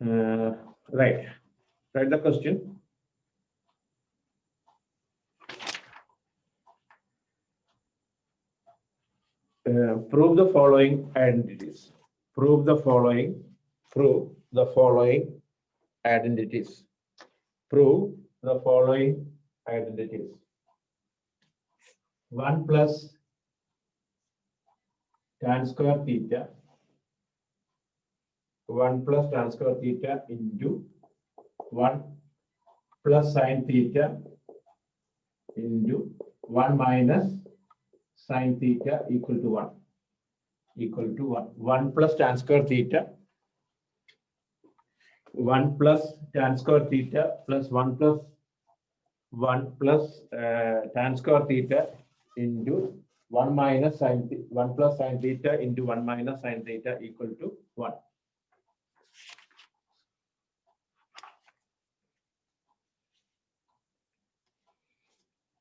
Uh, right. Write the question. Prove the following identities. Prove the following. Prove the following identities. Prove the following identities. 1 plus tan square theta. 1 plus tan square theta into 1 plus sine theta into 1 minus sine theta equal to 1. Equal to 1. 1 plus tan square theta. 1 plus tan square theta plus 1 plus tan square theta into 1 minus sine 1 plus sine theta into 1 minus sine theta equal to 1.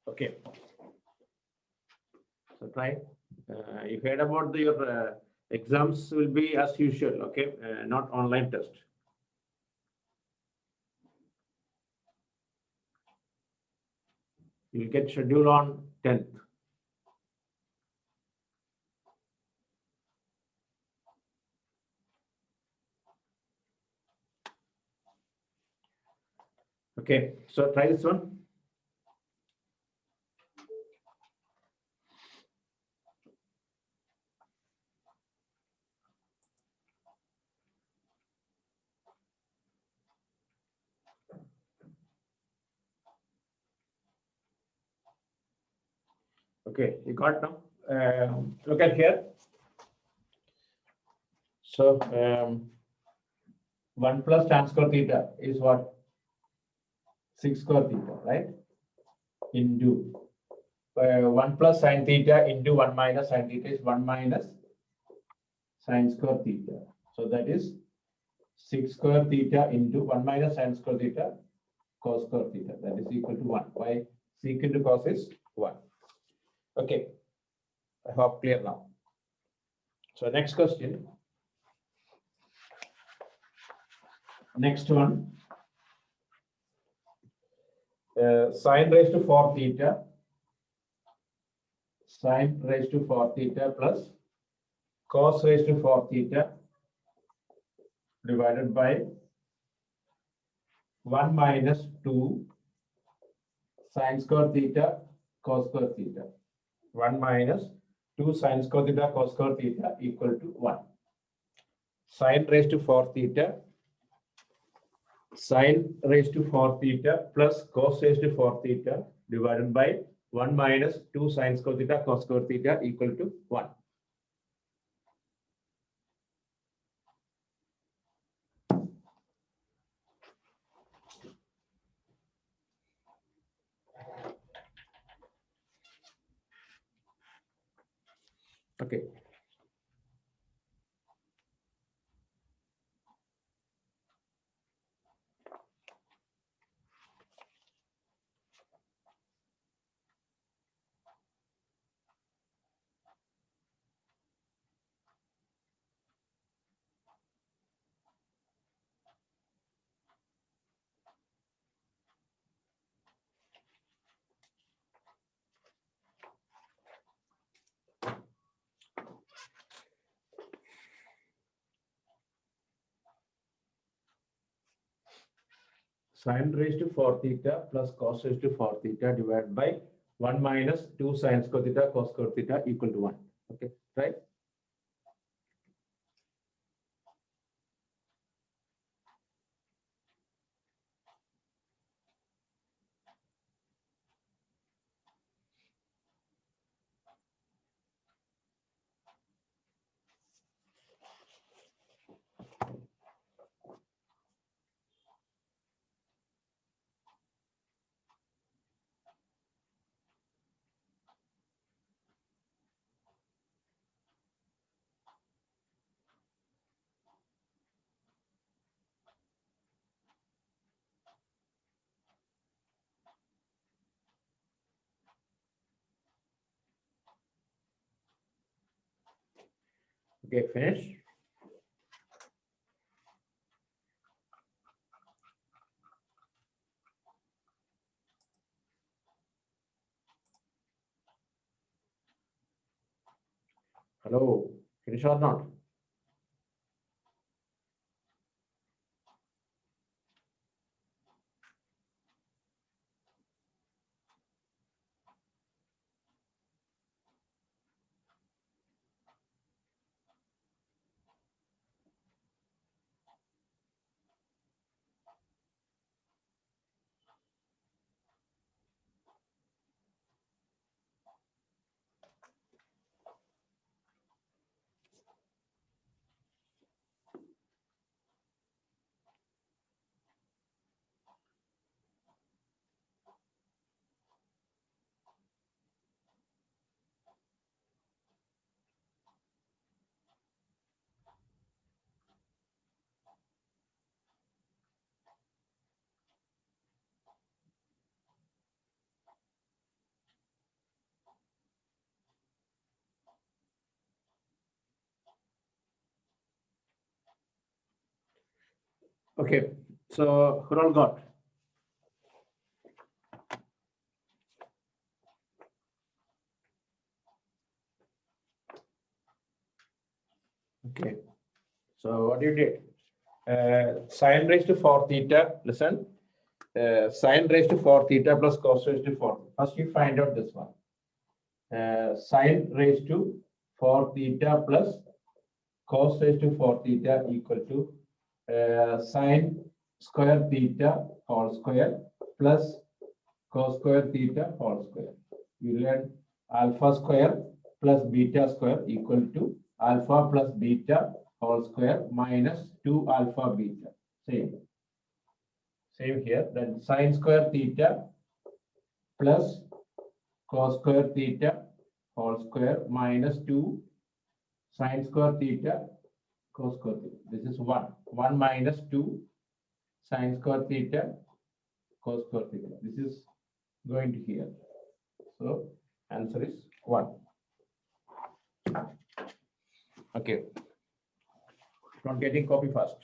Okay. So try. You heard about your exams will be as usual. Okay, not online test. You'll get schedule on 10th. Okay, so try this one. Okay, you got now. Look at here. So 1 plus tan square theta is what? 6 square theta, right? Into 1 plus sine theta into 1 minus sine theta is 1 minus sine square theta. So that is 6 square theta into 1 minus sine square theta cos square theta. That is equal to 1. Why? Secant to cos is 1. Okay. I hope clear now. So next question. Next one. Sine raised to 4 theta. Sine raised to 4 theta plus cos raised to 4 theta divided by 1 minus 2 sine square theta cos square theta. 1 minus 2 sine square theta cos square theta equal to 1. Sine raised to 4 theta. Sine raised to 4 theta plus cos raised to 4 theta divided by 1 minus 2 sine square theta cos square theta equal to 1. Okay. Sine raised to 4 theta plus cos raised to 4 theta divided by 1 minus 2 sine square theta cos square theta equal to 1. Okay, right? Okay, finish. Hello, finish or not? Okay, so who all got? Okay, so what you did? Sine raised to 4 theta, listen. Sine raised to 4 theta plus cos raised to 4. First you find out this one. Sine raised to 4 theta plus cos raised to 4 theta equal to sine square theta whole square plus cos square theta whole square. You learn alpha square plus beta square equal to alpha plus beta whole square minus 2 alpha beta. Same here. Then sine square theta plus cos square theta whole square minus 2 sine square theta cos square theta. This is 1. 1 minus 2 sine square theta cos square theta. This is going to here. So answer is 1. Okay. Not getting copy fast.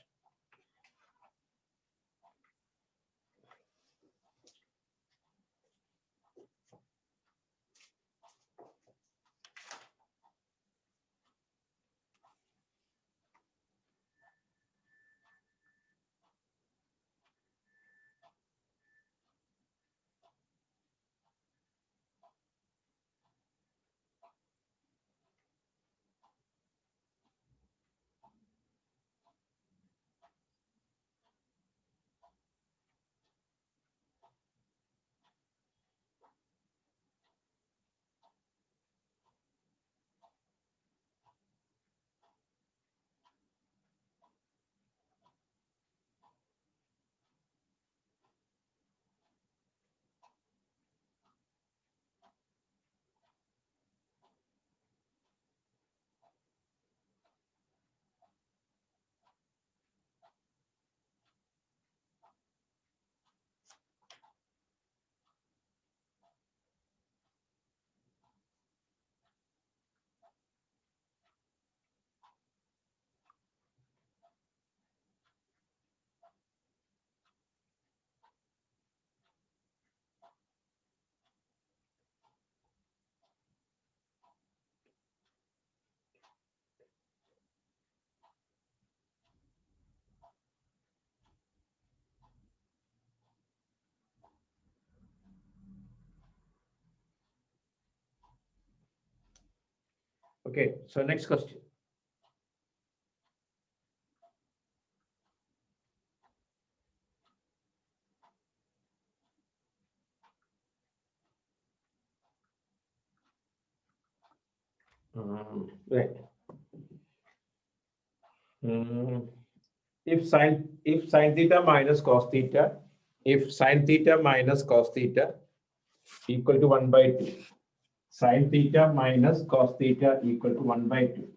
Okay, so next question. Right. If sine theta minus cos theta, if sine theta minus cos theta equal to 1 by 2, sine theta minus cos theta equal to 1 by 2.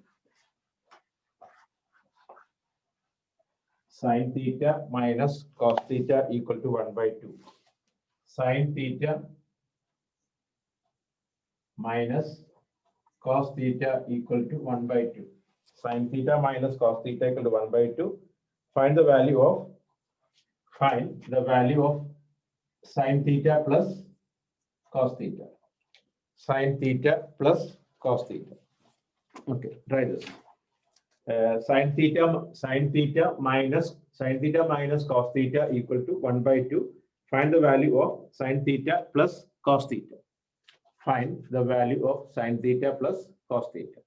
Sine theta minus cos theta equal to 1 by 2. Sine theta minus cos theta equal to 1 by 2. Sine theta minus cos theta equal to 1 by 2. Find the value of sine theta plus cos theta. Sine theta plus cos theta. Okay, try this. Sin theta minus cos theta equal to 1 by 2. Find the value of sin theta plus cos theta. Find the value of sin theta plus cos theta.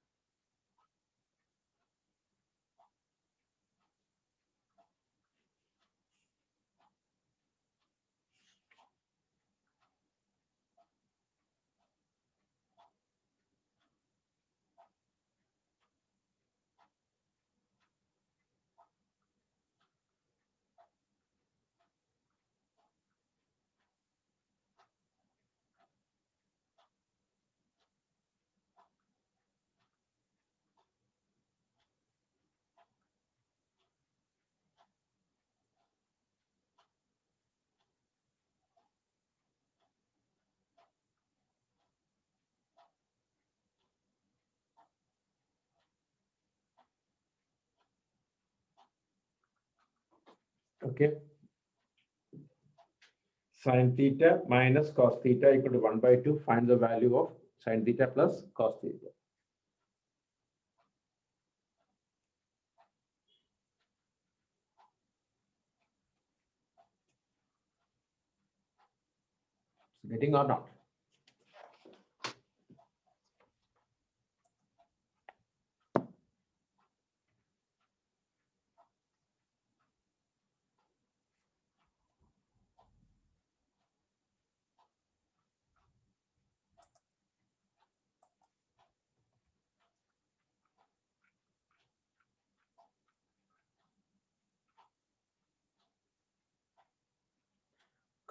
Okay. Sin theta minus cos theta equal to 1 by 2. Find the value of sin theta plus cos theta. Getting or not?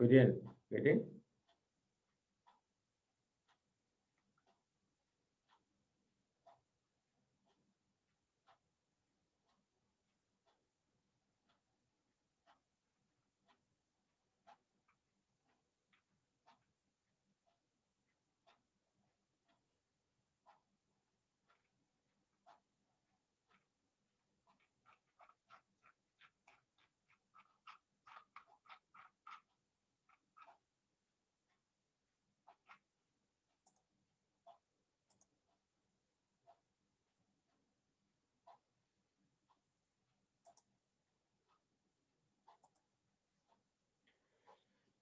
Getting?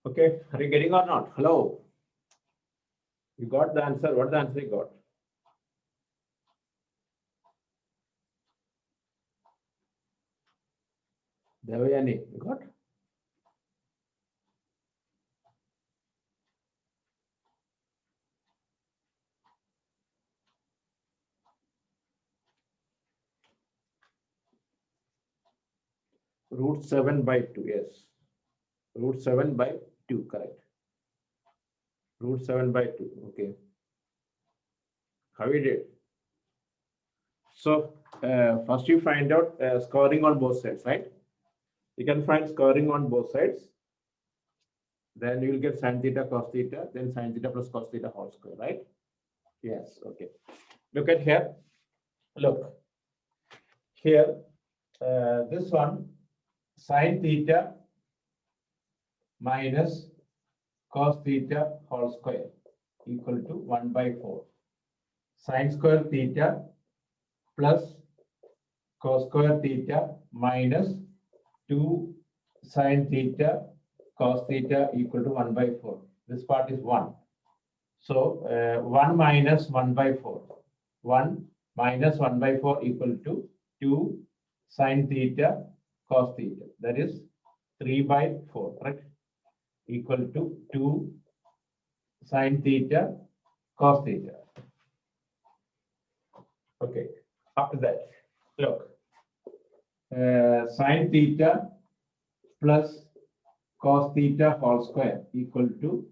Okay, are you getting or not? Hello? You got the answer. What the answer you got? Devayani, you got? Root 7 by 2, yes. Root 7 by 2, correct. Root 7 by 2, okay. How we did? So, first you find out scoring on both sides, right? You can find scoring on both sides. Then you will get sin theta cos theta, then sin theta plus cos theta whole square, right? Yes, okay. Look at here. Look. Here, this one, sin theta minus cos theta whole square equal to 1 by 4. Sin square theta plus cos square theta minus 2 sin theta cos theta equal to 1 by 4. This part is 1. So 1 minus 1 by 4. 1 minus 1 by 4 equal to 2 sin theta cos theta. That is 3 by 4, correct? Equal to 2 sin theta cos theta. Okay. After that, look. Sin theta plus cos theta whole square equal to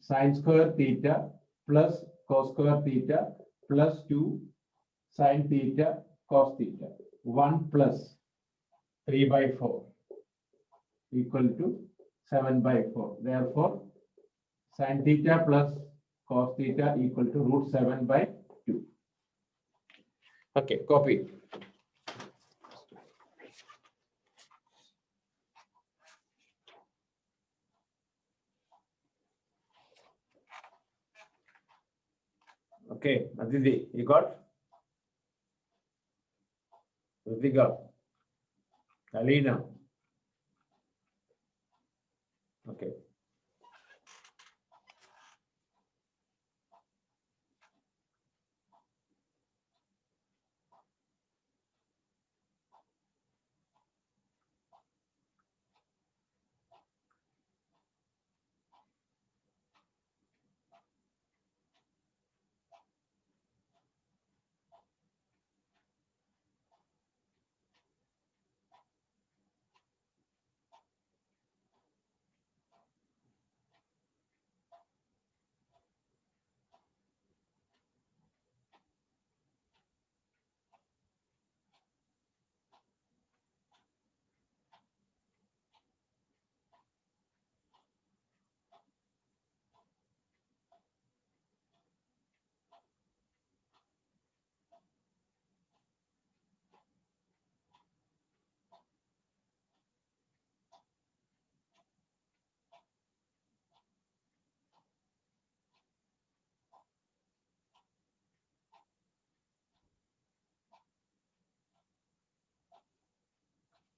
sin square theta plus cos square theta plus 2 sin theta cos theta. 1 plus 3 by 4 equal to 7 by 4. Therefore, sin theta plus cos theta equal to root 7 by 2. Okay, copy. Okay, Aditi, you got? Ritika, Alina. Okay.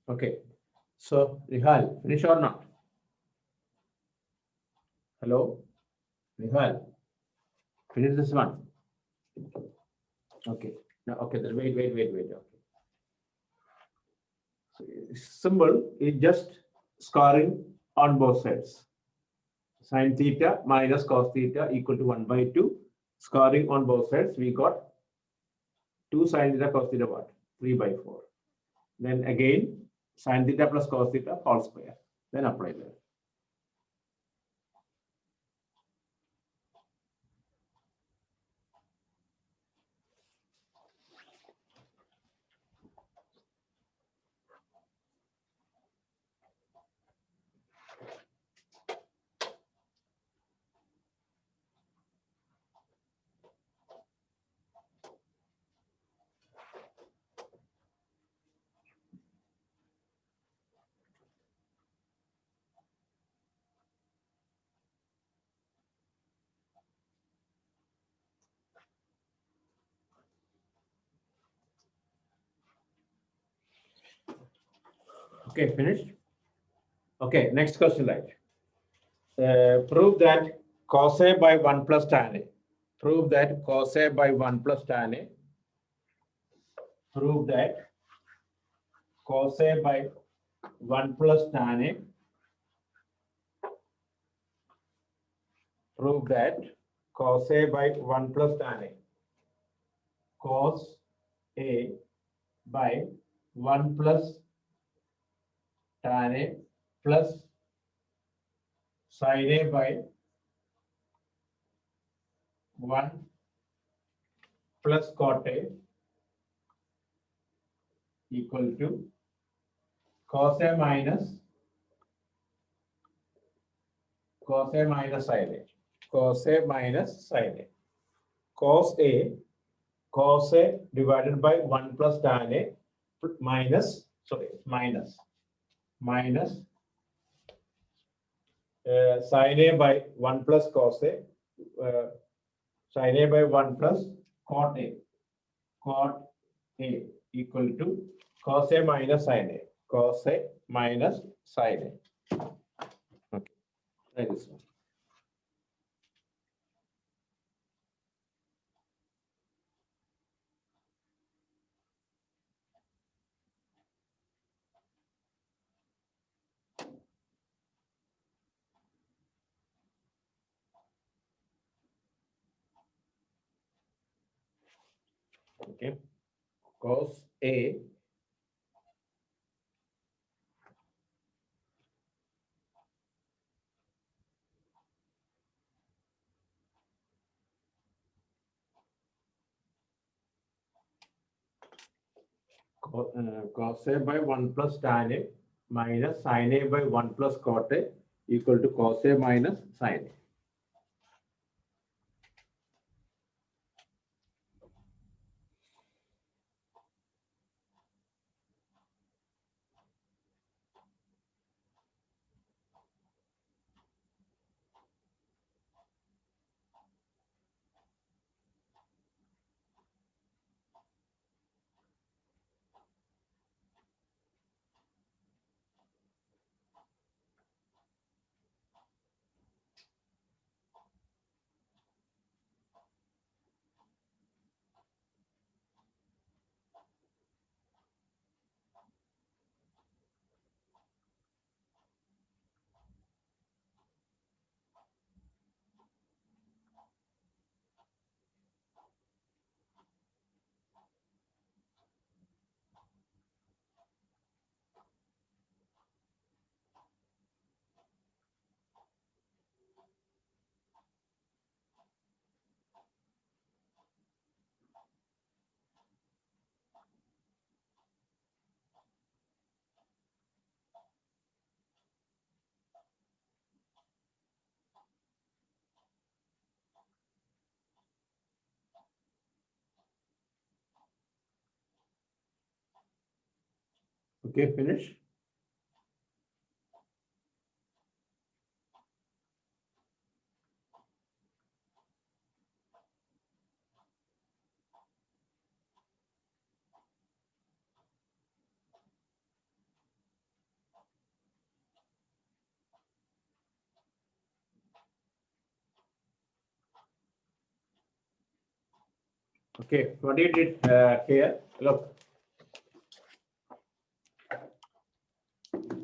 Okay. So, Nihal, finish or not? Hello? Nihal, finish this one. Okay. Now, okay, then wait. Okay. So, symbol is just scoring on both sides. Sin theta minus cos theta equal to 1 by 2. Scoring on both sides, we got 2 sin theta cos theta what? 3 by 4. Then again, sin theta plus cos theta whole square. Then apply that. Okay, finished? Okay, next question, right? Prove that cos A by 1 plus tan A. Prove that cos A by 1 plus tan A. Prove that cos A by 1 plus tan A. Prove that cos A by 1 plus tan A. Cos A by 1 plus tan A plus sin A by 1 plus cot A equal to cos A minus sin A. Cos A minus sin A. Cos A divided by 1 plus tan A minus sin A by 1 plus cos A, sin A by 1 plus cot A equal to cos A minus sin A. Cos A minus sin A. Okay, try this one. Okay, cos A cos A by 1 plus tan A minus sin A by 1 plus cot A equal to cos A minus sin A. Okay, finish. Okay, what you did here, look.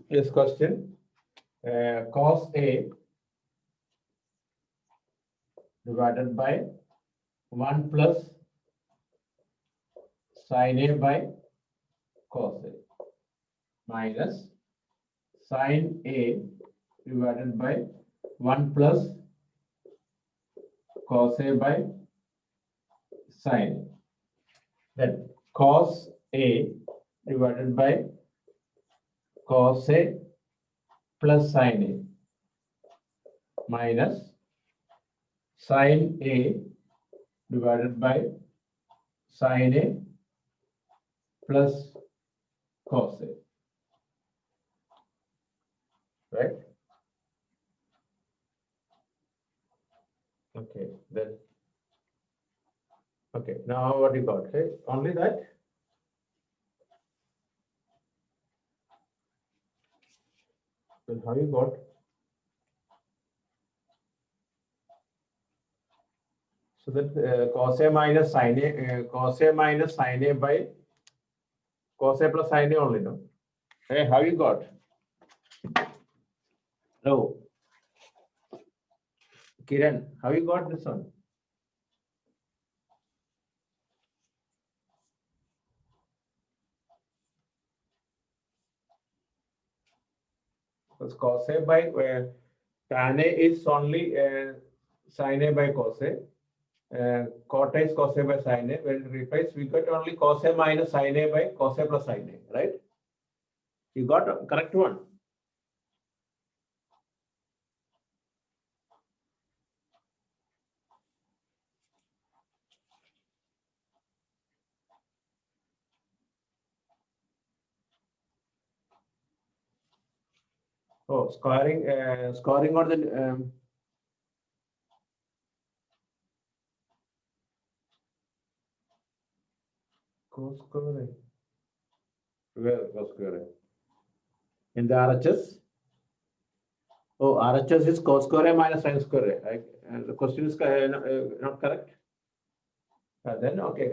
This question, cos A divided by 1 plus sin A by cos A minus sin A divided by 1 plus cos A by sin A. Then cos A divided by cos A plus sin A minus sin A divided by sin A plus cos A. Right? Okay, then. Okay, now what you got? Okay, only that. Then how you got? So that cos A minus sin A, cos A minus sin A by cos A plus sin A only, no? Hey, how you got? No, Kiran, how you got this one? Because cos A by tan A is only sin A by cos A. Cot A is cos A by sin A. When we replace, we got only cos A minus sin A by cos A plus sin A, right? You got a correct one. Oh, scoring on the cos square. Where cos square? In the RHS? Oh, RHS is cos square A minus sin square A. The question is not correct. Then okay.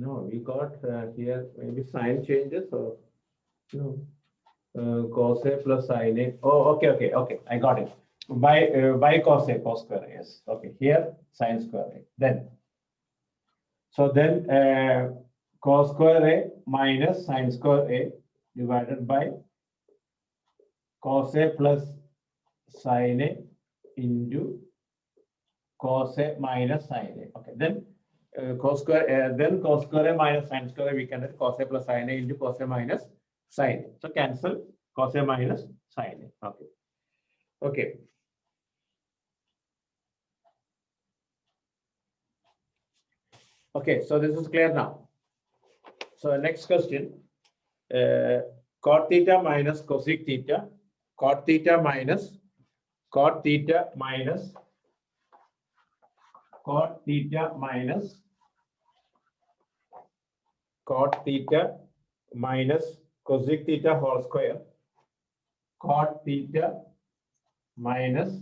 No, we got here maybe sign changes or no. Cos A plus sin A. Oh, okay. I got it. By cos A, cos square A. Yes. Okay. Here sin square A. Then cos square A minus sin square A divided by cos A plus sin A into cos A minus sin A. Okay. Then cos square A minus sin square A, we can write cos A plus sin A into cos A minus sin A. So cancel cos A minus sin A. Okay. Okay. Okay, so this is clear now. So next question, cot theta minus cosec theta, cot theta minus cot theta minus cot theta minus cot theta minus cosec theta whole square, cot theta minus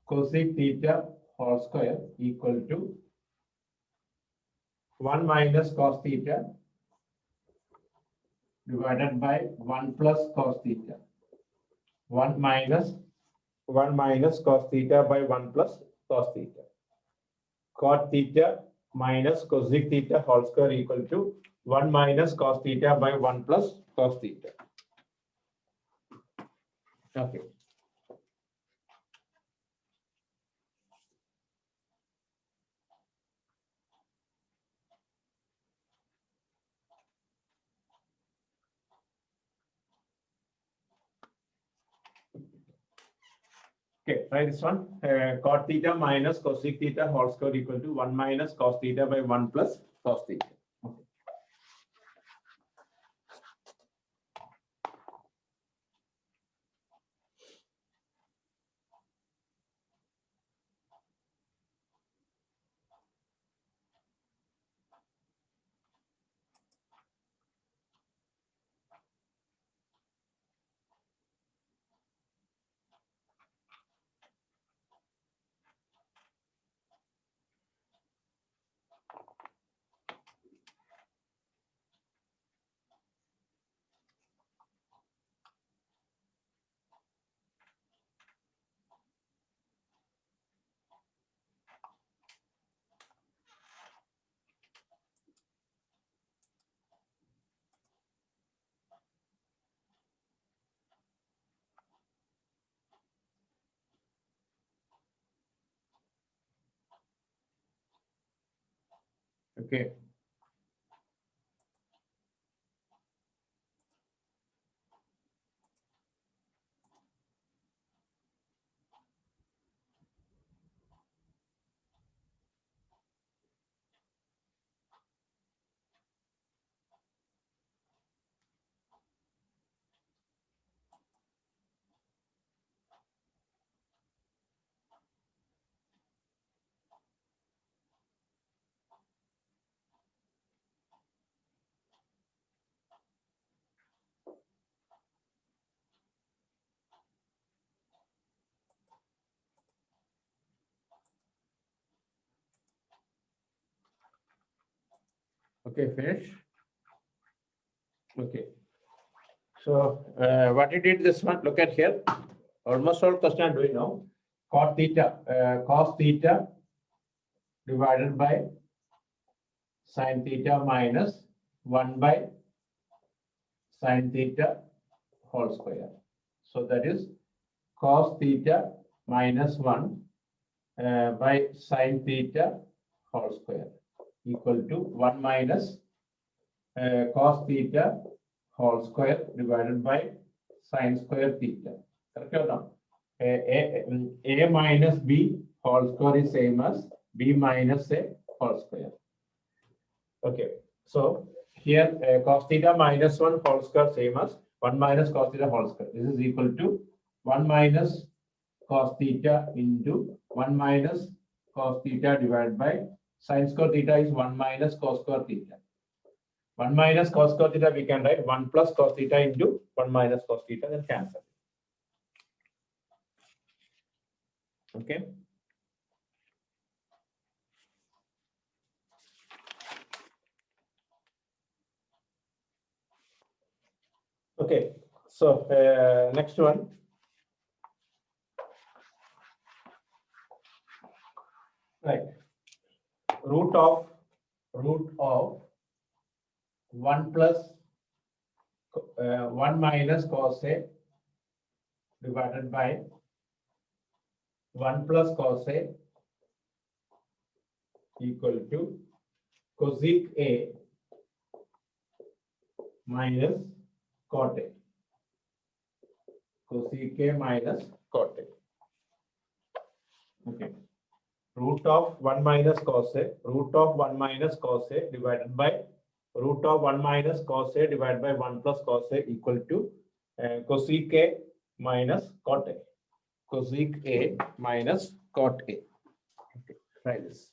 cosec theta whole square equal to 1 minus cos theta divided by 1 plus cos theta. 1 minus cos theta by 1 plus cos theta. Cot theta minus cosec theta whole square equal to 1 minus cos theta by 1 plus cos theta. Okay. Okay, try this one. Cot theta minus cosec theta whole square equal to 1 minus cos theta by 1 plus cos theta. Okay. Okay, finish. Okay. So what you did this one, look at here. Almost all question I'm doing now. Cos theta divided by sin theta minus 1 by sin theta whole square. So that is cos theta minus 1 by sin theta whole square equal to 1 minus cos theta whole square divided by sin square theta. Correct or not? A minus B whole square is same as B minus A whole square. Okay. So here cos theta minus 1 whole square same as 1 minus cos theta whole square. This is equal to 1 minus cos theta into 1 minus cos theta divided by sin square theta is 1 minus cos square theta. 1 minus cos square theta we can write 1 plus cos theta into 1 minus cos theta, then cancel. Okay. Okay. So next one. Right. Root of 1 plus 1 minus cos A divided by 1 plus cos A equal to cosec A minus cot A. Cosec A minus cot A. Okay. Root of 1 minus cos A, root of 1 minus cos A divided by root of 1 minus cos A divided by 1 plus cos A equal to cosec A minus cot A. Cosec A minus cot A. Okay, try this.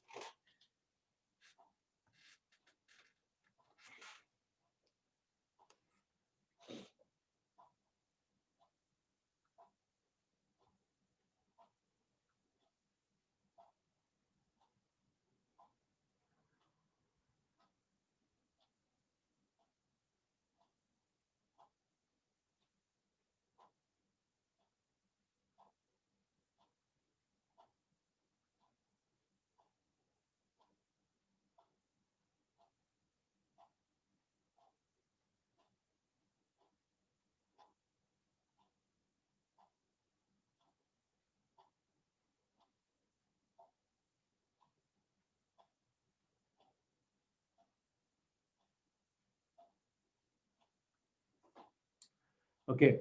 Okay.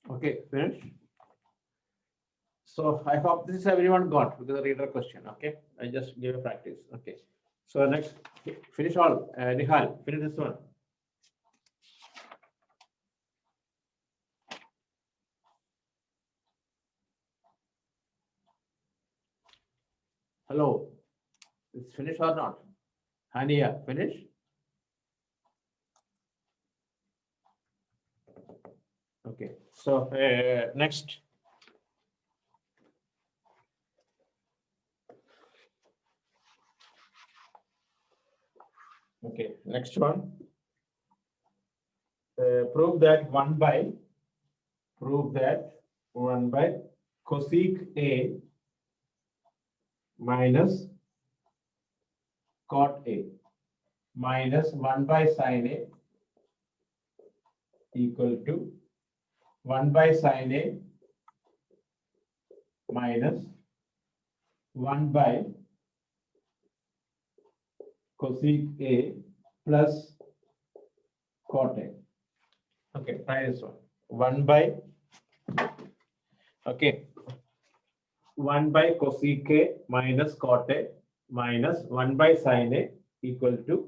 Okay, finish. So I hope this is everyone got because the reader question. Okay, I just give a practice. Okay, so next finish all. Nihal, finish this one. Hello, it's finished or not? Hania, finish. Okay, so next. Okay, next one. Prove that 1 by cosec A minus cot A minus 1 by sin A equal to 1 by sin A minus 1 by cosec A plus cot A. Okay, try this one. 1 by, okay, 1 by cosec A minus cot A minus 1 by sin A equal to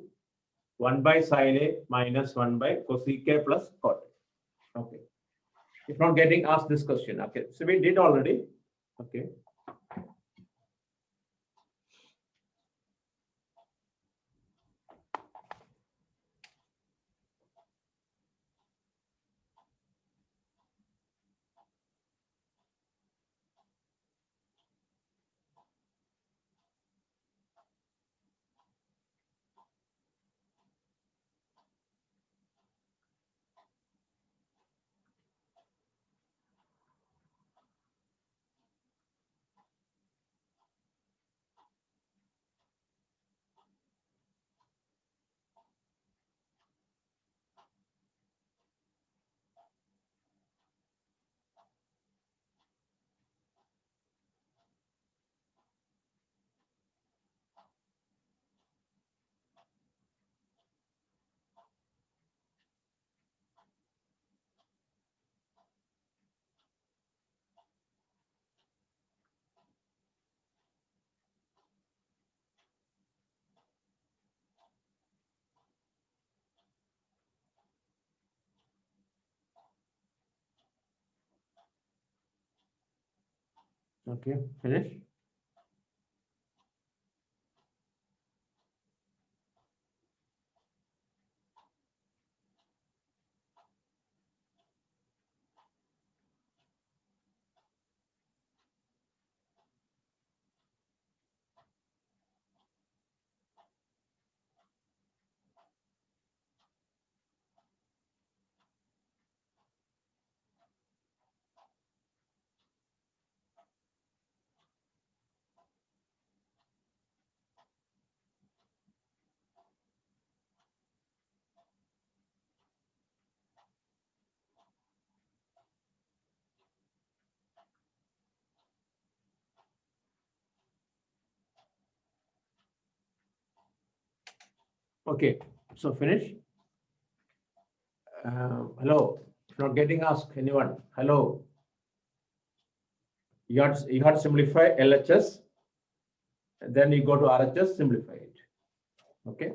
1 by sin A minus 1 by cosec A plus cot A. Okay. If not getting asked this question, okay. So we did already. Okay. Okay, finish. Okay, so finish. Hello, if not getting asked, anyone? Hello. You had to simplify LHS, then you go to RHS, simplify it. Okay.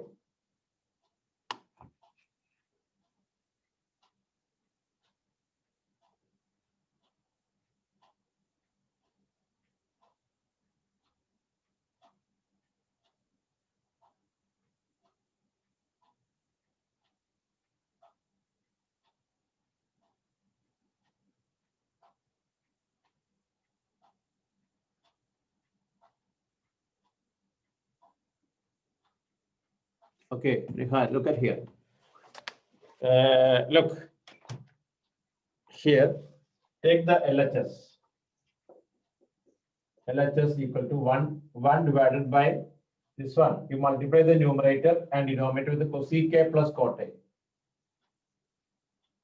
Okay, Nihal, look at here. Look here. Take the LHS. LHS equal to 1 divided by this one. You multiply the numerator and denominator with the cosec A plus cot A.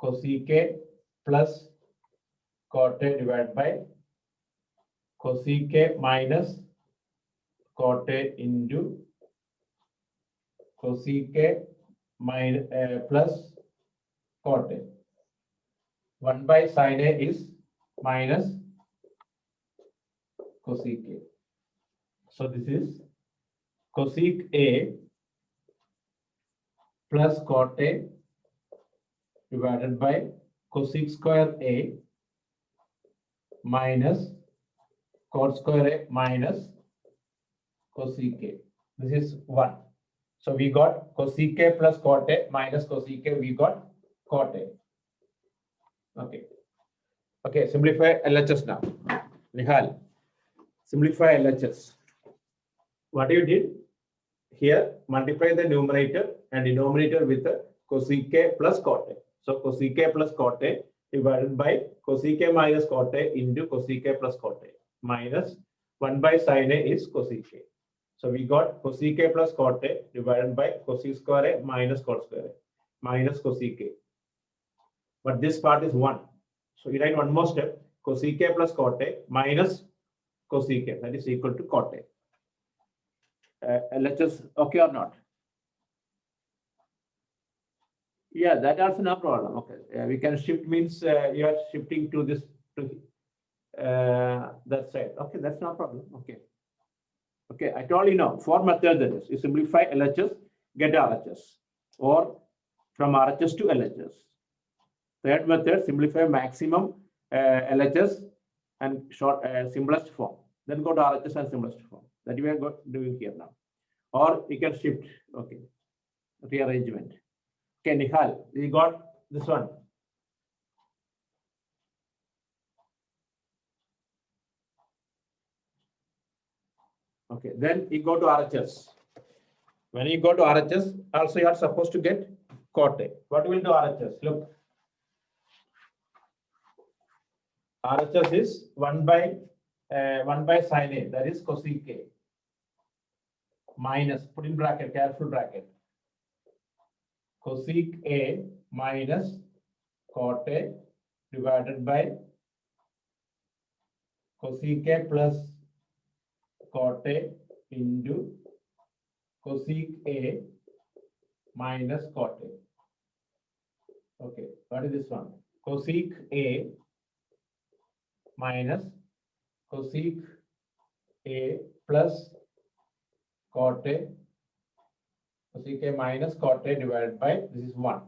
Cosec A plus cot A divided by cosec A minus cot A into cosec A minus plus cot A. 1 by sin A is minus cosec A. So this is cosec A plus cot A divided by cosec square A minus cot square A minus cosec A. This is 1. So we got cosec A plus cot A minus cosec A, we got cot A. Okay. Okay, simplify LHS now. Nihal, simplify LHS. What you did here, multiply the numerator and denominator with the cosec A plus cot A. So cosec A plus cot A divided by cosec A minus cot A into cosec A plus cot A minus 1 by sin A is cosec A. So we got cosec A plus cot A divided by cosec square A minus cot square A minus cosec A. But this part is 1. So you write one more step, cosec A plus cot A minus cosec A, that is equal to cot A. LHS okay or not? Yeah, that also no problem. Okay, we can shift means you are shifting to this to that side. Okay, that's no problem. Okay. Okay, I told you now 4 methods there is. You simplify LHS, get RHS, or from RHS to LHS. Third method, simplify maximum LHS and short simplest form. Then go to RHS and simplest form. That we are doing here now. Or you can shift. Okay, rearrangement. Okay, Nihal, we got this one. Okay, then you go to RHS. When you go to RHS, also you are supposed to get cot A. What will do RHS? Look, RHS is 1 by sin A, that is cosec A, minus, put in bracket, careful bracket, cosec A minus cot A divided by cosec A plus cot A into cosec A minus cot A. Okay, what is this one? Cosec A minus cosec A plus cot A, cosec A minus cot A divided by, this is 1.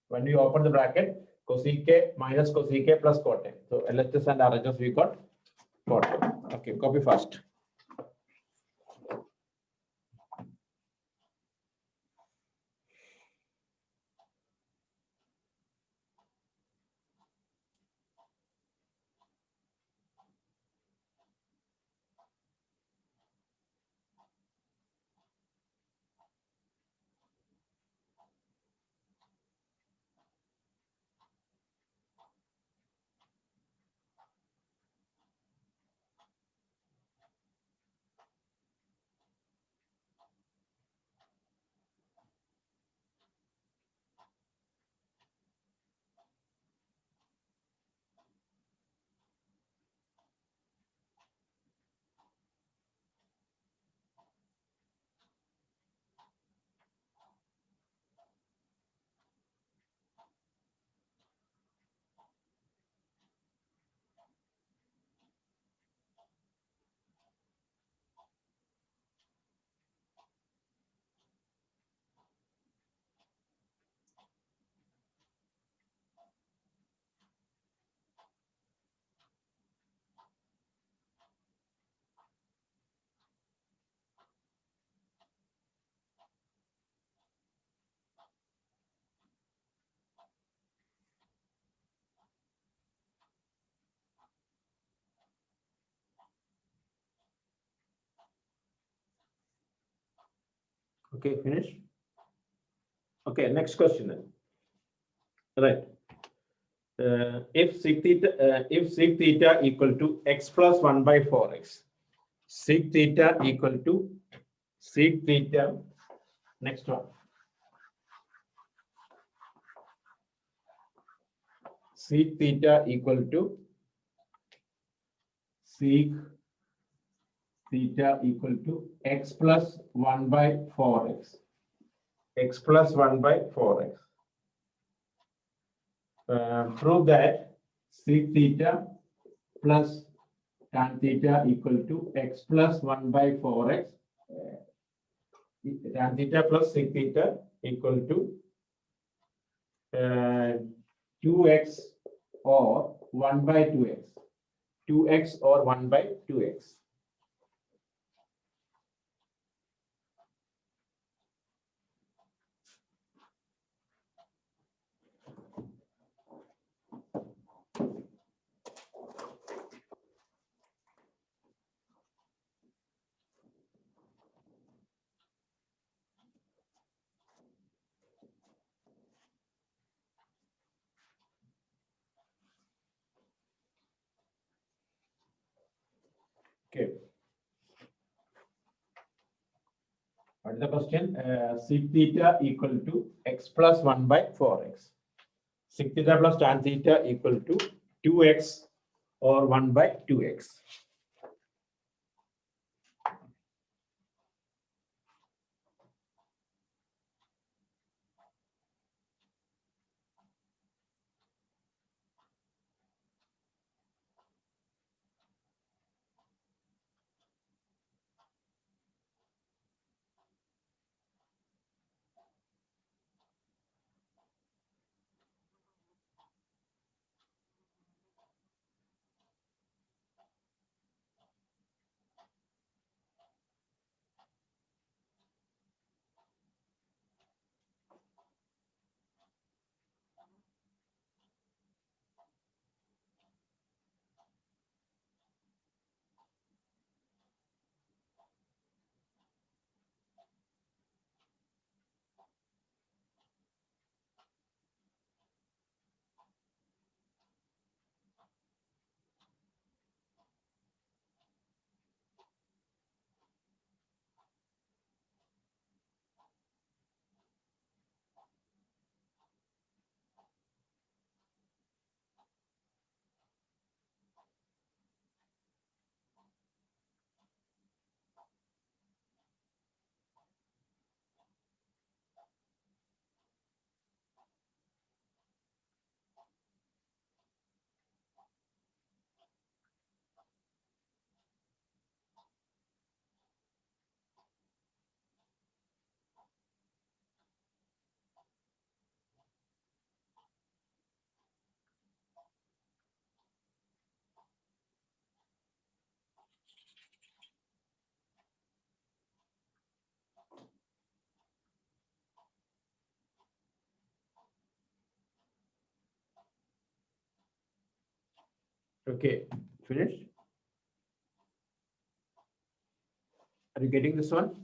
When we open the bracket, cosec A minus cosec A plus cot A. So LHS and RHS we got cot A. Okay, copy fast. Okay, finish. Okay, next question then. Right. If sec theta equal to x plus 1 by 4x, sec theta equal to sec theta, next one, sec theta equal to sec theta equal to x plus 1 by 4x, x plus 1 by 4x. Prove that sec theta plus tan theta equal to x plus 1 by 4x. Tan theta plus sec theta equal to 2x or 1 by 2x. 2x or 1 by 2x. Okay. What is the question? Sec theta equal to x plus 1 by 4x. Sec theta plus tan theta equal to 2x or 1 by 2x. Okay, finished? Are you getting this one?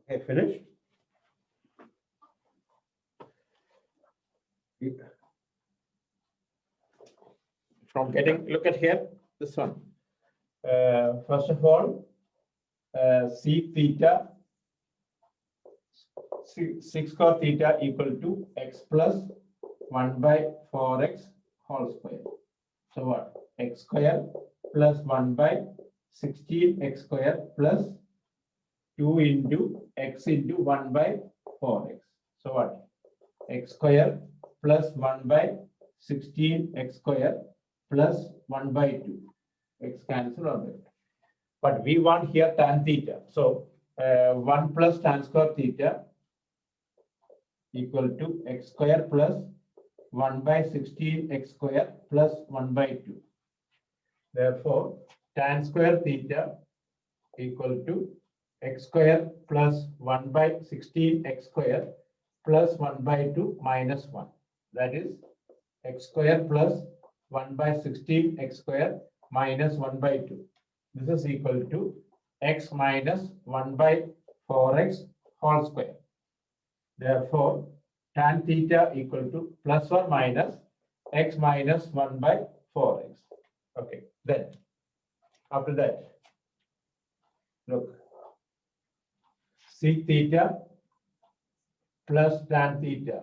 Okay, finished? From getting, look at here, this one. First of all, sec theta, 6 cos theta equal to x plus 1 by 4x whole square. So what? X square plus 1 by 16x square plus 2 into x into 1 by 4x. So what? X square plus 1 by 16x square plus 1 by 2. X cancel on that. But we want here tan theta. So 1 plus tan square theta equal to x square plus 1 by 16x square plus 1 by 2. Therefore, tan square theta equal to x square plus 1 by 16x square plus 1 by 2 minus 1. That is x square plus 1 by 16 x square minus 1 by 2. This is equal to x minus 1 by 4x whole square. Therefore, tan theta equal to plus or minus x minus 1 by 4x. Okay, then after that, look, sec theta plus tan theta,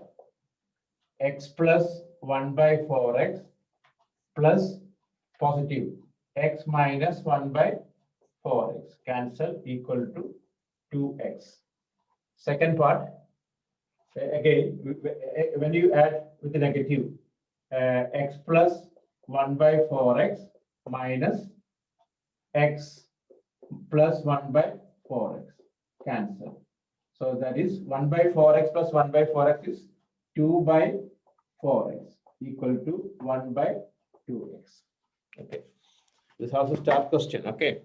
x plus 1 by 4x plus positive x minus 1 by 4x cancel equal to 2x. Second part, again, when you add with the negative, x plus 1 by 4x minus x plus 1 by 4x cancel. So that is 1 by 4x plus 1 by 4x is 2 by 4x equal to 1 by 2x. Okay. This is also start question. Okay.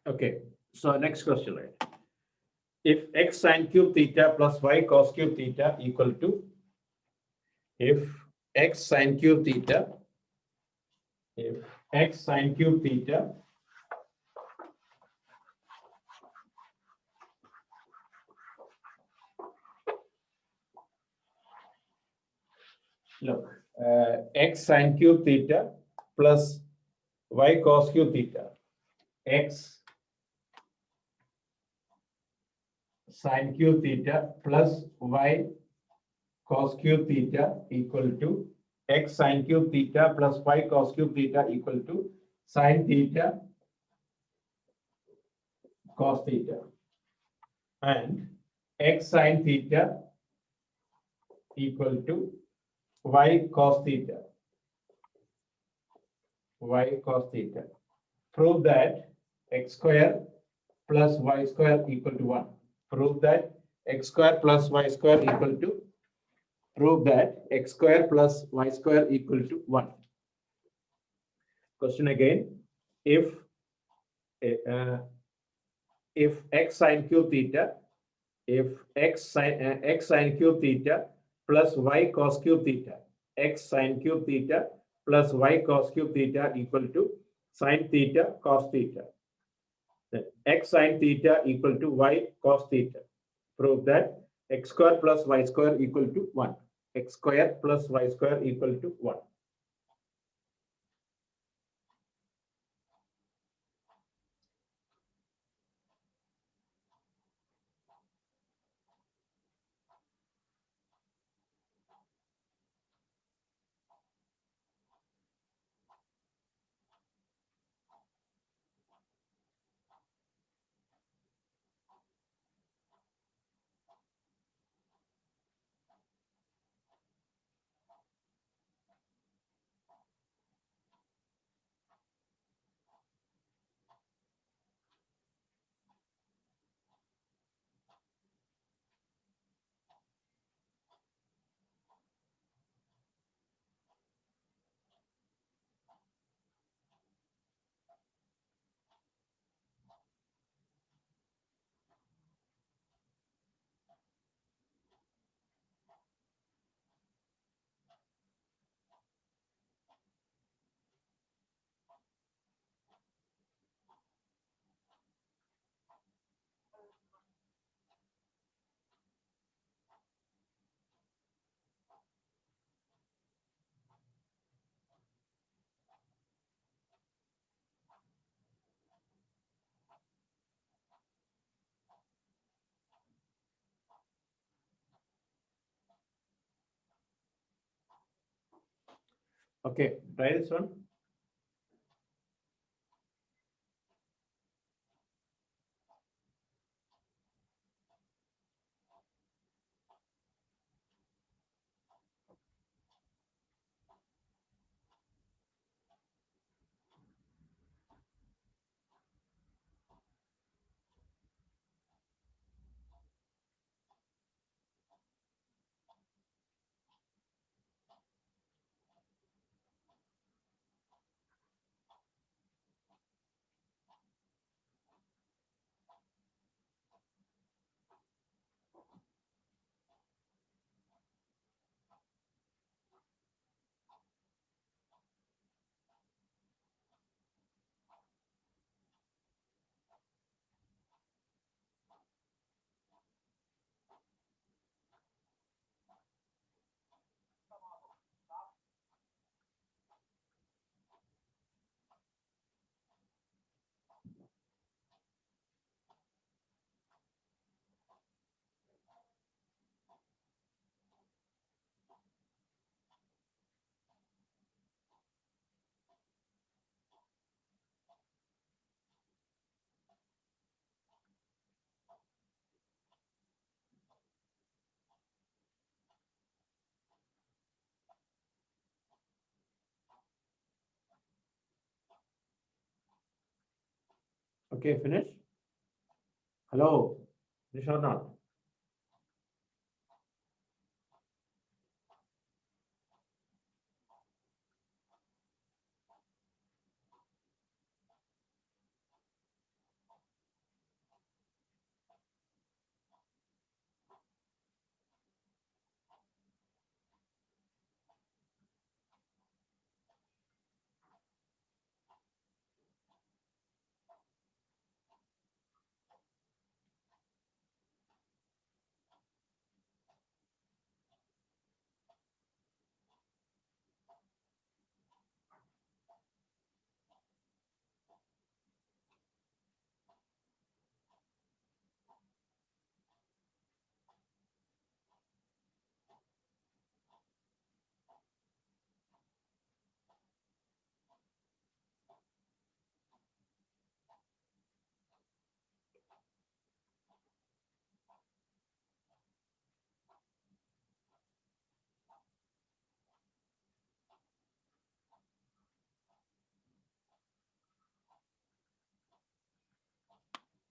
Okay. So next question, right? If x sine cube theta plus y cos cube theta equal to, if x sine cube theta, if x sine cube theta look, x sine cube theta plus y cos cube theta, x sine cube theta plus y cos cube theta equal to x sine cube theta plus y cos cube theta equal to sine theta cos theta, and x sine theta equal to y cos theta, y cos theta. Prove that x square plus y square equal to 1. Prove that x square plus y square equal to, prove that x square plus y square equal to 1. Question again, if x sine cube theta, if x sine cube theta plus y cos cube theta, x sine cube theta plus y cos cube theta equal to sine theta cos theta, then x sine theta equal to y cos theta. Prove that x square plus y square equal to 1. X square plus y square equal to 1. Okay, try this one. Okay, finish. Hello, finish or not?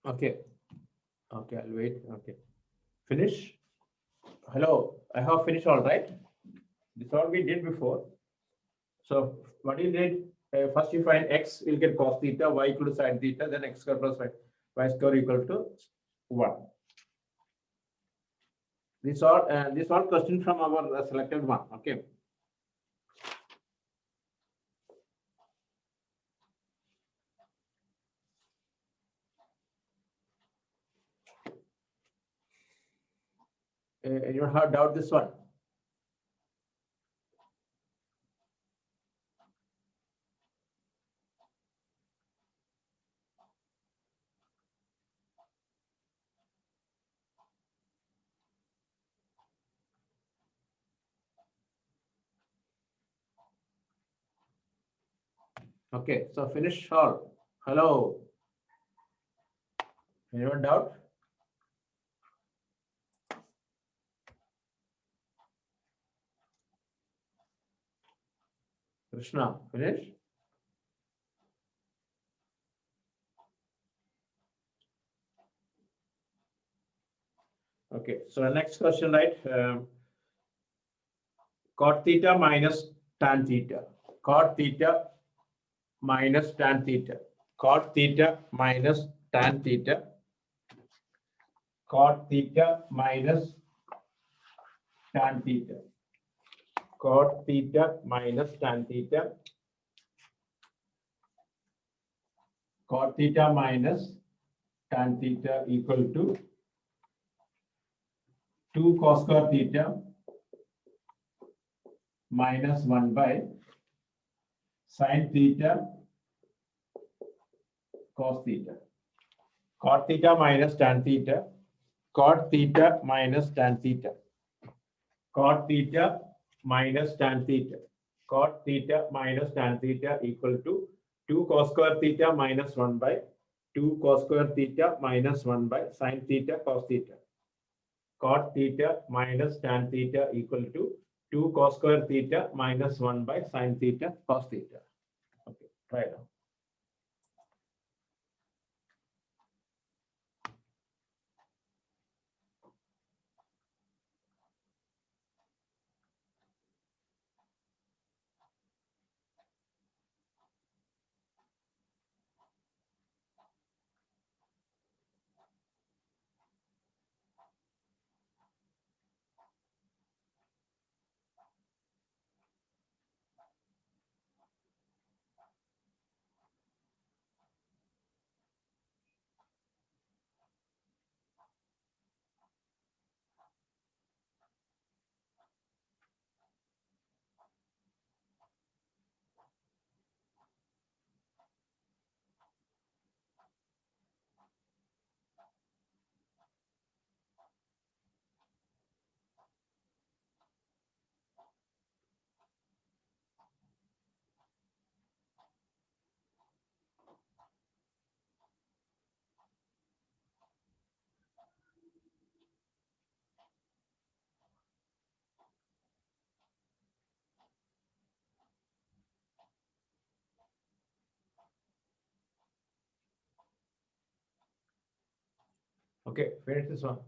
Okay, okay, I'll wait. Okay, finish. Hello, I have finished all right. This all we did before. So what you did, first you find x will get cos theta, y equal to sin theta, then x square plus y square equal to 1. This all question from our selected one. Okay. You have doubt this one. Okay, so finish all. Hello. Anyone doubt? Krishna, finish. Okay, so next question, right? Cot theta minus tan theta. Cot theta minus tan theta. Cot theta minus tan theta. Cot theta minus tan theta. Cot theta minus tan theta. Cot theta minus tan theta equal to 2 cos square theta minus 1 by sin theta cos theta. Cot theta minus tan theta. Cot theta minus tan theta. Cot theta minus tan theta. cot theta minus tan theta equal to 2 cos square theta minus 1 by 2 cos square theta minus 1 by sin theta cos theta. Cot theta minus tan theta equal to 2 cos square theta minus 1 by sin theta cos theta. Okay, try now. Okay, finish this one.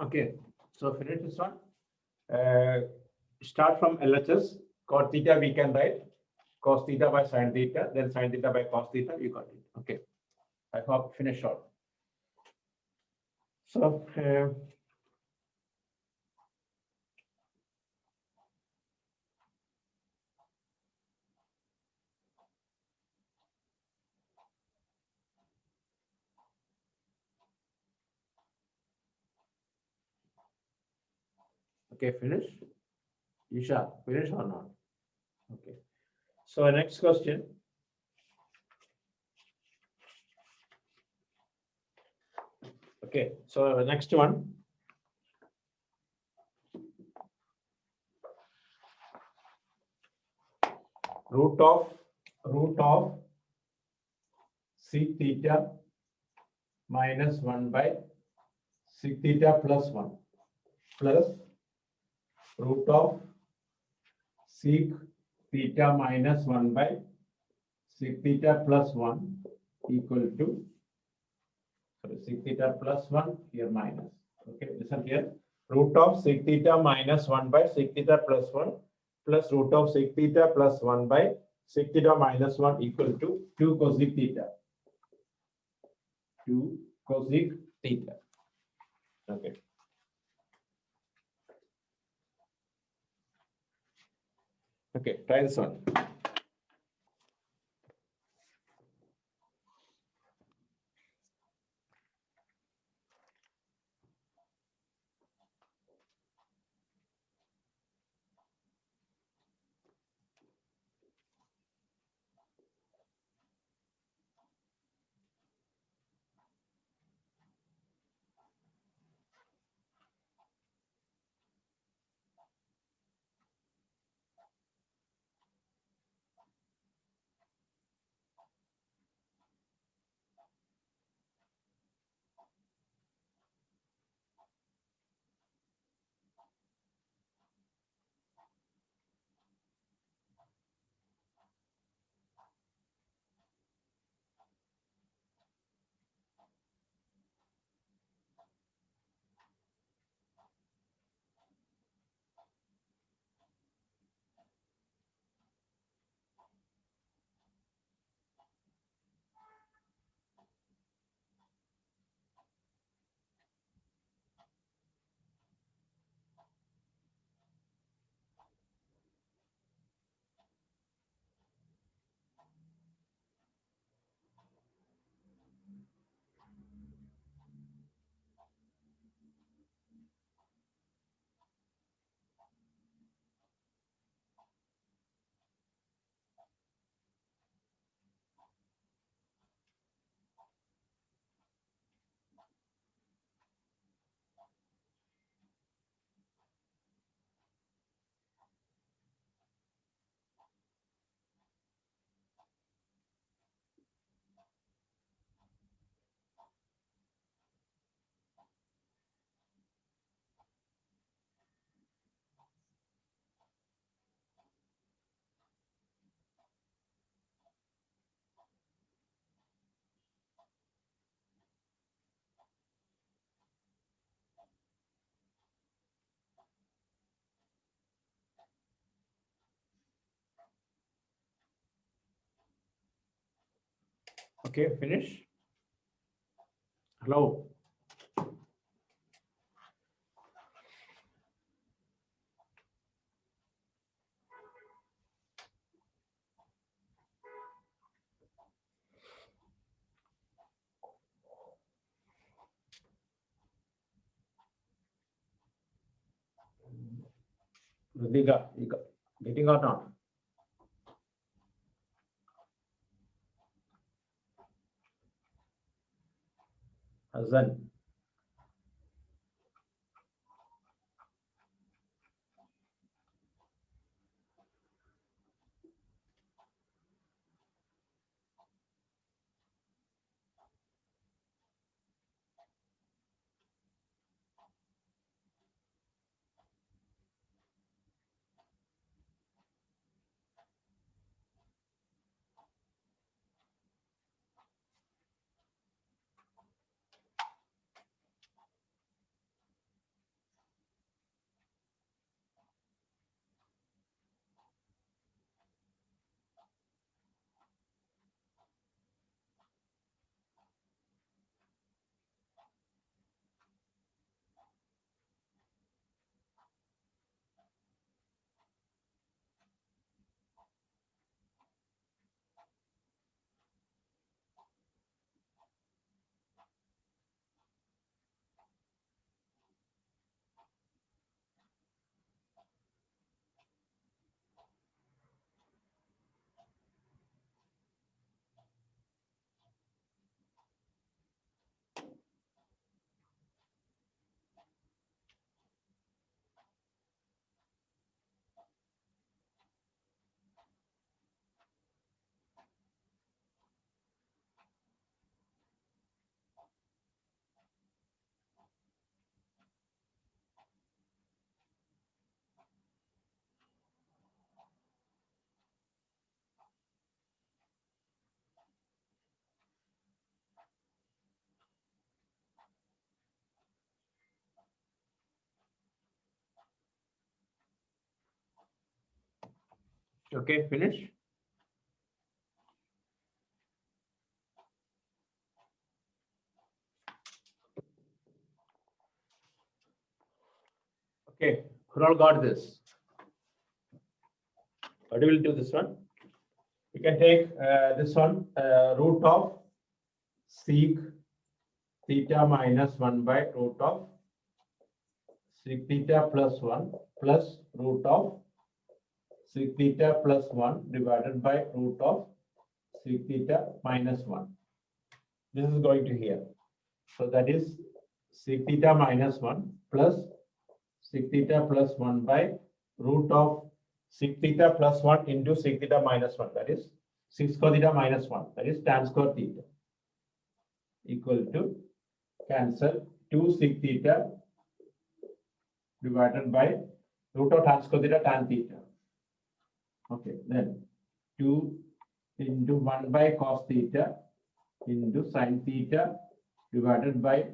Okay, so finish this one. Start from LHS. Cot theta we can write cos theta by sin theta, then sin theta by cos theta. You got it. Okay, I hope finish short. So okay, finish. Isha, finish or not? Okay. So next question. Okay, so next one. Root of sec theta minus 1 by sec theta plus 1 plus root of sec theta minus 1 by sec theta plus 1 equal to, sorry, sec theta plus 1 here minus. Okay, listen here. Root of sec theta minus 1 by sec theta plus 1 plus root of sec theta plus 1 by sec theta minus 1 equal to 2 cosec theta. 2 cosec theta. Okay. Okay, try this one. Okay, finish. Hello. Radhika, you getting or not? Hassan. Okay, finish. Okay, who all got this? What do we do this one? We can take this one, root of sec theta minus 1 by root of sec theta plus 1 plus root of sec theta plus 1 divided by root of sec theta minus 1. This is going to here. So that is sec theta minus 1 plus sec theta plus 1 by root of sec theta plus 1 into sec theta minus 1. That is 6 square theta minus 1. That is tan square theta equal to cancel 2 sec theta divided by root of tan square theta tan theta. Okay, then 2 into 1 by cos theta into sin theta divided by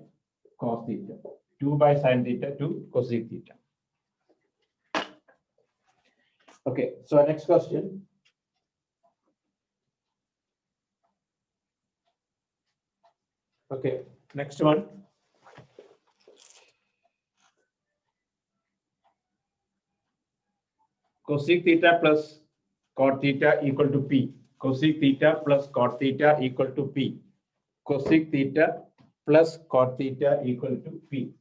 cos theta. 2 by sin theta to cosec theta. Okay, so next question. Okay, next one. Cosec theta plus cot theta equal to P. Cosec theta plus cot theta equal to P. Cosec theta plus cot theta equal to P.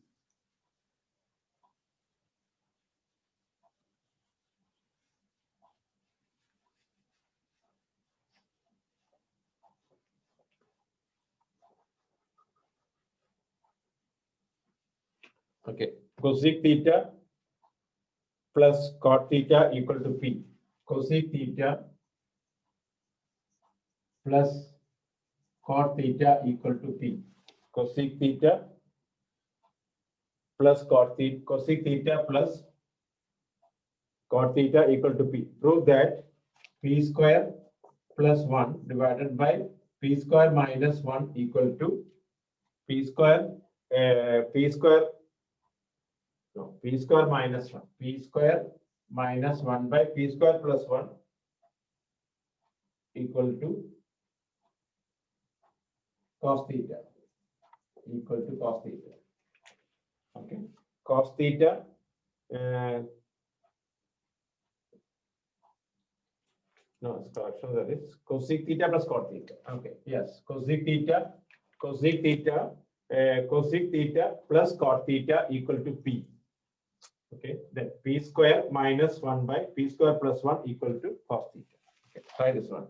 Okay, cosec theta plus cot theta equal to P. Cosec theta plus cot theta equal to P. Cosec theta plus cosec theta plus cot theta equal to P. Prove that P square plus 1 divided by P square minus 1 equal to P square minus 1. P square minus 1 by P square plus 1 equal to cos theta equal to cos theta. Okay, cos theta. No, it's correction. That is cosec theta plus cot theta. Okay, yes, cosec theta plus cot theta equal to P. Okay, then P square minus 1 by P square plus 1 equal to cos theta. Okay, try this one.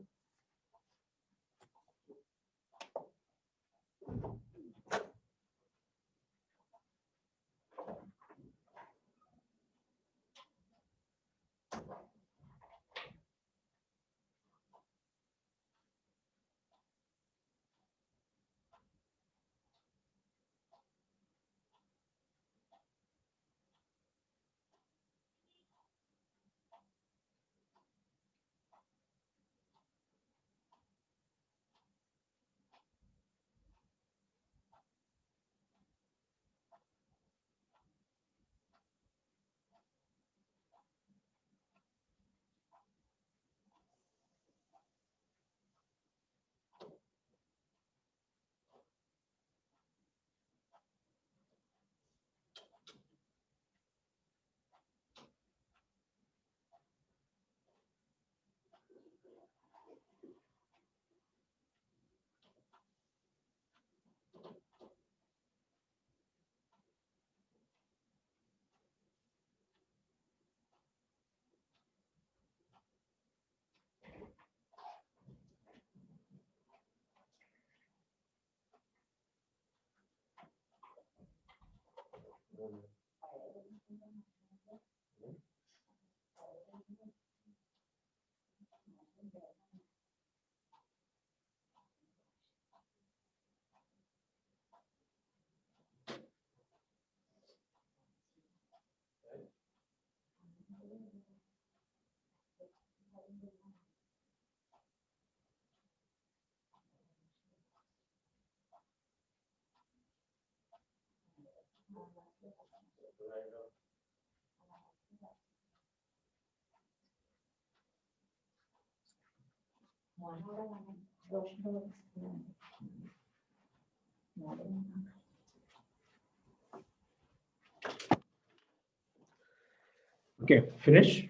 Okay, finish.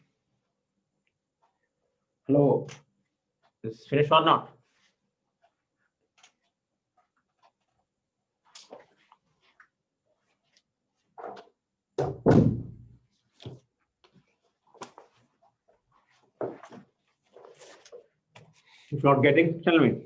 Hello, is finish or not? If not getting, tell me.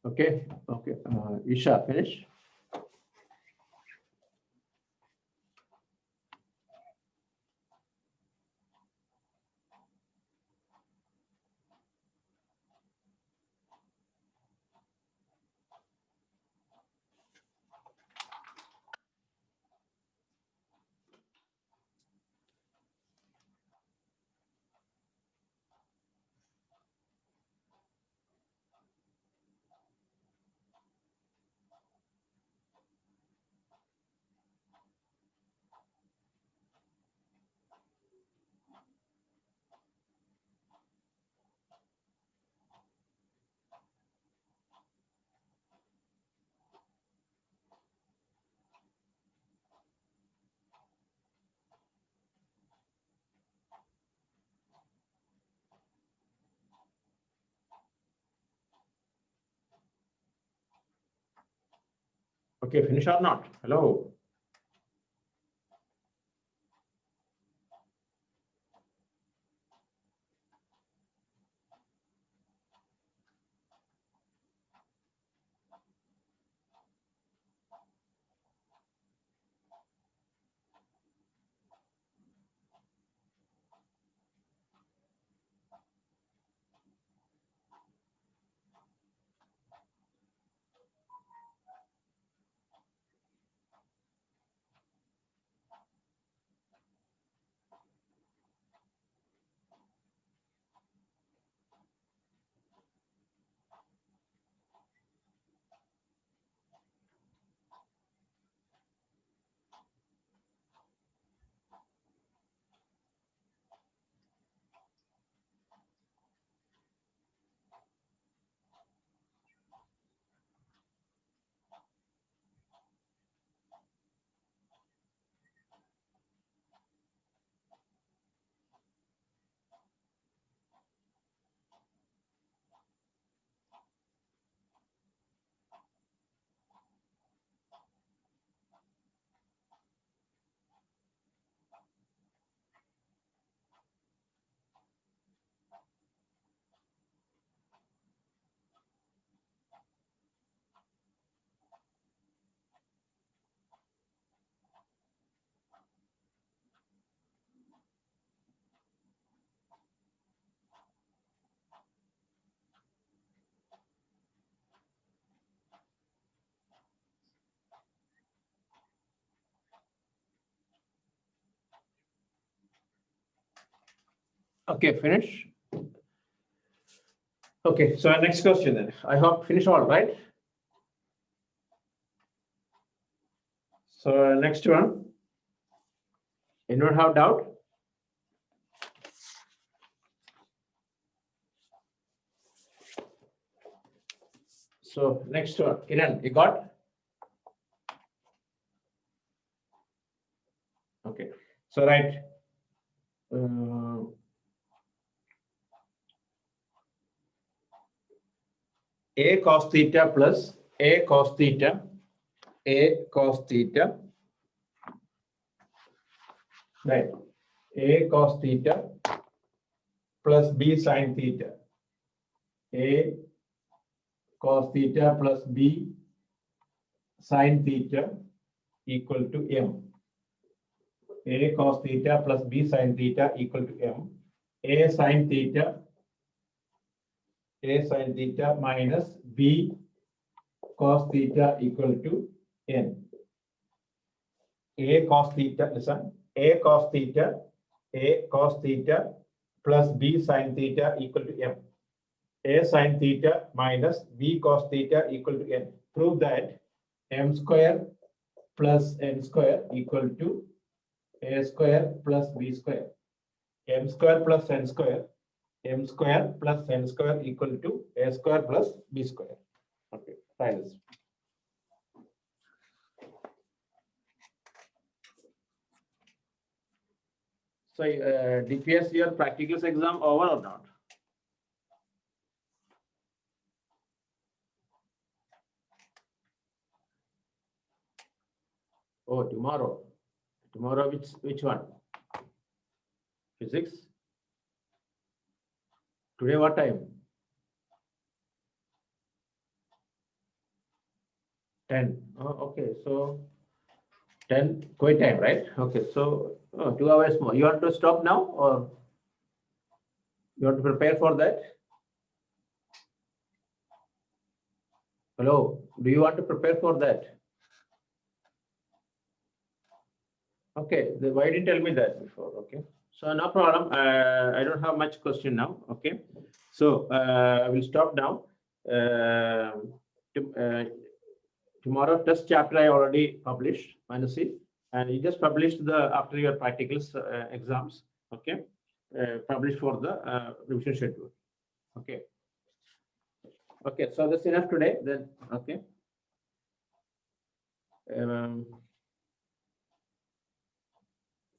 Okay, okay. Isha, finish. Okay, finish or not? Hello. Okay, finish. Okay, so next question then. I hope finish all, right? So next one. Anyone have doubt? So next one, Kiran, you got? Okay, so right. A cos theta plus A cos theta, A cos theta, right? A cos theta plus B sin theta, A cos theta plus B sin theta equal to M. A cos theta plus B sin theta equal to M. A sin theta minus B cos theta equal to N. A cos theta, listen, A cos theta plus B sin theta equal to M. A sin theta minus B cos theta equal to N. Prove that M square plus N square equal to A square plus B square. M square plus N square, M square plus N square equal to A square plus B square. Okay, try this. So, DPS, your practicals exam over or not? Oh, tomorrow. Tomorrow, which one? Physics? Today, what time? 10. Oh, okay. So 10 quiet time, right? Okay. So 2 hours more. You want to stop now or you want to prepare for that? Hello. Do you want to prepare for that? Okay. Then why didn't you tell me that before? Okay. So no problem. I don't have much question now. Okay. So I will stop now. Tomorrow test chapter I already published, Manasi, and you just published the after your practicals exams. Okay. Published for the revision schedule. Okay. Okay. So that's enough today. Then okay.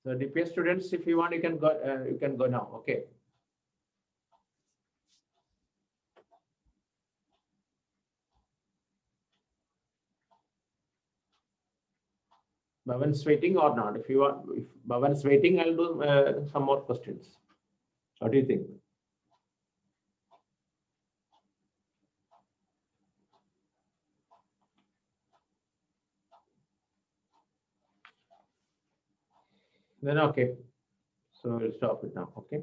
So DPS students, if you want, you can go. You can go now. Okay. Bhavan's waiting or not? If you want, if Bhavan's waiting, I'll do some more questions. What do you think? Then okay. So we'll stop it now. Okay.